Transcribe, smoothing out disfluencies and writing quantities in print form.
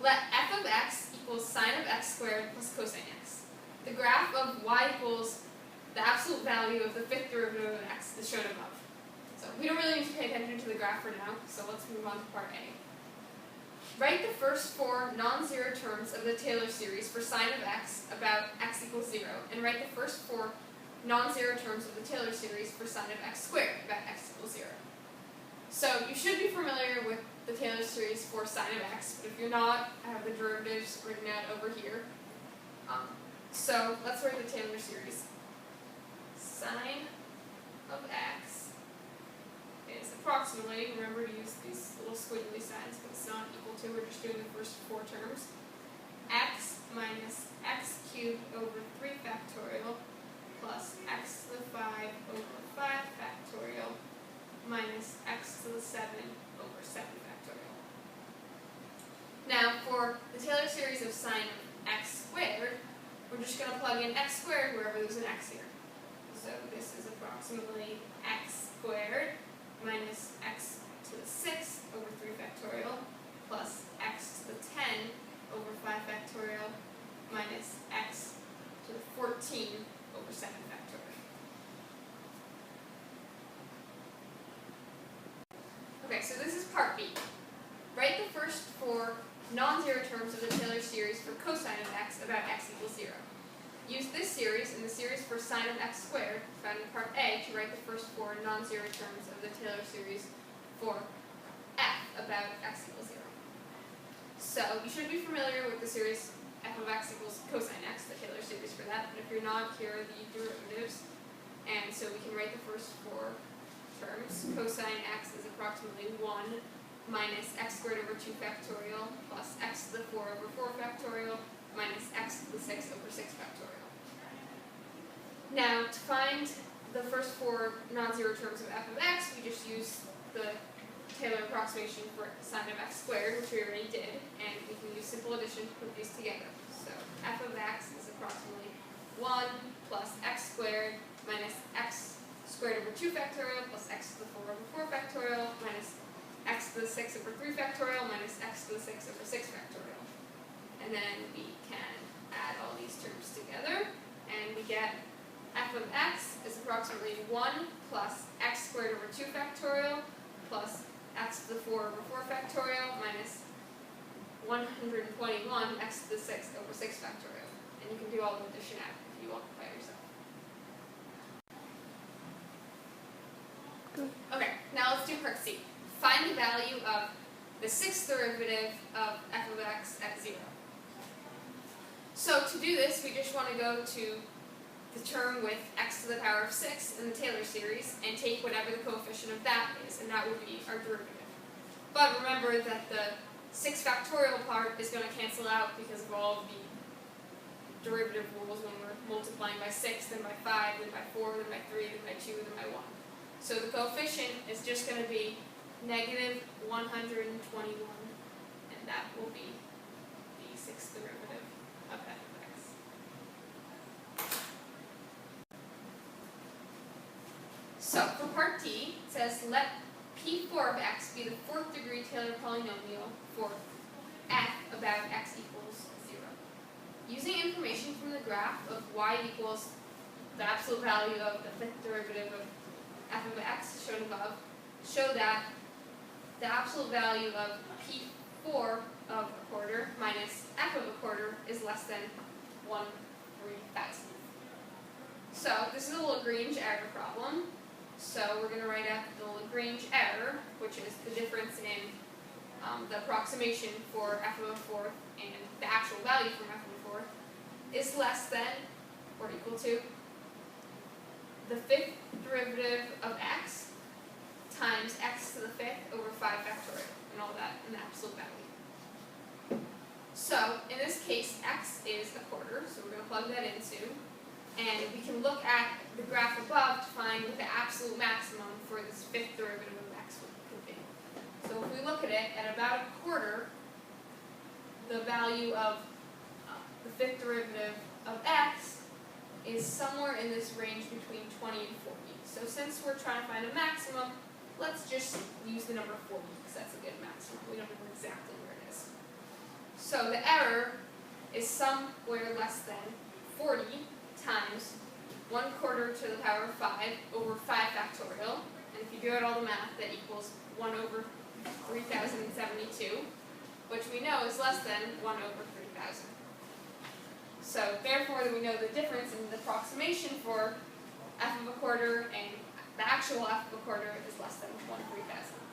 Let f of x equals sine of x squared plus cosine x. The graph of y equals the absolute value of the fifth derivative of x is shown above. So we don't really need to pay attention to the graph for now, so let's move on to part A. Write the first four non-zero terms of the Taylor series for sine of x about x equals 0, and write the first four non-zero terms of the Taylor series for sine of x squared about x equals 0. So you should be familiar with the Taylor series for sine of x, but if you're not, I have the derivatives written out over here. So let's write the Taylor series. Sine of x is approximately, remember to use these little squiggly signs, but it's not equal to, we're just doing the first four terms, x minus x cubed over 3 factorial plus x to the 5 over 5 factorial minus x to the 7 over 7 factorial. Now, for the Taylor series of sine of x squared, we're just going to plug in x squared wherever there's an x here. So this is approximately x squared minus x to the 6 over 3 factorial plus x to the 10 over 5 factorial minus x to the 14 over 7 factorial. Okay, so this is part B. Write the first four non-zero terms of the Taylor series for cosine of x about x equals 0. Use this series and the series for sine of x squared, found in part A, to write the first four non-zero terms of the Taylor series for f about x equals 0. So you should be familiar with the series f of x equals cosine x, the Taylor series for that, but if you're not, here are the derivatives. And so we can write the first four terms. Cosine x is approximately 1 minus x squared over 2 factorial plus x to the 4 over 4 factorial minus x to the 6 over 6 factorial. Now, to find the first four non-zero terms of f of x, we just use the Taylor approximation for sine of x squared, which we already did, and we can use simple addition to put these together. So f of x is approximately 1 plus x squared minus x squared over 2 factorial plus x to the 4 over 4 factorial minus x to the 6 over 3 factorial minus x to the 6 over 6 factorial. And then we can add all these terms together, and we get f of x is approximately 1 plus x squared over 2 factorial plus x to the 4 over 4 factorial minus 121 x to the 6 over 6 factorial. And you can do all the addition out if you want by yourself. Okay, now let's do part C. Find the value of the sixth derivative of f of x at 0. So to do this, we just want to go to the term with x to the power of 6 in the Taylor series and take whatever the coefficient of that is, and that will be our derivative. But remember that the 6 factorial part is going to cancel out because of all of the derivative rules when we're multiplying by 6, then by 5, then by 4, then by 3, then by 2, then by 1. So the coefficient is just going to be negative 121, and that will be the sixth derivative of f of x. So for part D, it says let P4 of x be the fourth degree Taylor polynomial for f about x equals 0. Using information from the graph of y equals the absolute value of the fifth derivative of f of x shown above, show that the absolute value of P4 of a quarter minus f of a quarter is less than 1/3000. So this is a LaGrange error problem. So we're going to write out the LaGrange error, which is the difference in the approximation for f of a fourth and the actual value from f of a fourth is less than or equal to the fifth derivative of x times x to the 5th over 5 factorial, and all that in the absolute value. So in this case, x is a quarter, so we're going to plug that in soon. And we can look at the graph above to find what the absolute maximum for this fifth derivative of x could be. So if we look at it, at about a quarter, the value of the fifth derivative of x is somewhere in this range between 20 and 40. So since we're trying to find a maximum, let's just use the number 40 because that's a good maximum. We don't know exactly where it is. So the error is somewhere less than 40 times 1/4 to the power of 5 over 5 factorial. And if you do out all the math, that equals 1 over 3072, which we know is less than 1 over 3000. So therefore, we know the difference in the approximation for f of a quarter and the actual f of a quarter is less than 1/3000.